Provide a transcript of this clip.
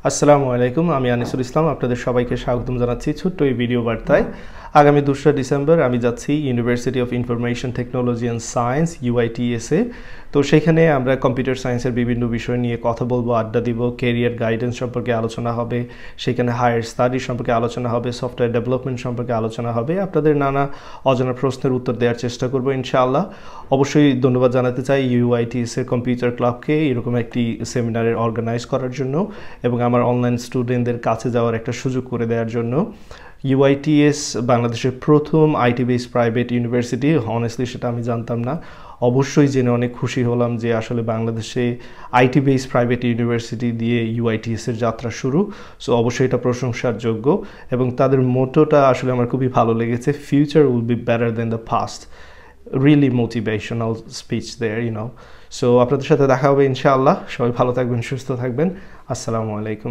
আসসালামু আলাইকুম, আমি আনিসুল ইসলাম। আপনাদের সবাইকে স্বাগতম জানাচ্ছি ছোট্ট এই ভিডিও বার্তায়। আগামী 2রা ডিসেম্বর আমি যাচ্ছি university of information technology and science ইউআইটিএসে। তো সেখানে আমরা কম্পিউটার সায়েন্সের বিভিন্ন বিষয় নিয়ে কথা বলবো, আড্ডা দিব, কেরিয়ার গাইডেন্স সম্পর্কে আলোচনা হবে, সেখানে হায়ার স্টাডি সম্পর্কে আলোচনা হবে, সফটওয়্যার ডেভেলপমেন্ট সম্পর্কে আলোচনা হবে। আপনাদের নানা অজানা প্রশ্নের উত্তর দেওয়ার চেষ্টা করবো ইনশাআল্লাহ। অবশ্যই ধন্যবাদ জানাতে চাই ইউআইটিএসের কম্পিউটার ক্লাবকে এরকম একটি সেমিনারের অর্গানাইজ করার জন্য এবং আমার অনলাইন স্টুডেন্টদের কাছে যাওয়ার একটা সুযোগ করে দেওয়ার জন্য। ইউআইটিএস বাংলাদেশের প্রথম IT base private university. Honestly সেটা আমি জানতাম না, অবশ্যই জেনে অনেক খুশি হলাম যে আসলে বাংলাদেশে আইটি বেস প্রাইভেট ইউনিভার্সিটি দিয়ে ইউআইটিএসের যাত্রা শুরু। সো অবশ্যই এটা প্রশংসার যোগ্য এবং তাদের মোটোটা আসলে আমার খুবই ভালো লেগেছে, future will be better than the past. Really motivational speech there, so আপনাদের সাথে দেখা হবে ইনশাআল্লাহ। সবাই ভালো থাকবেন, সুস্থ থাকবেন। আসসালামু আলাইকুম।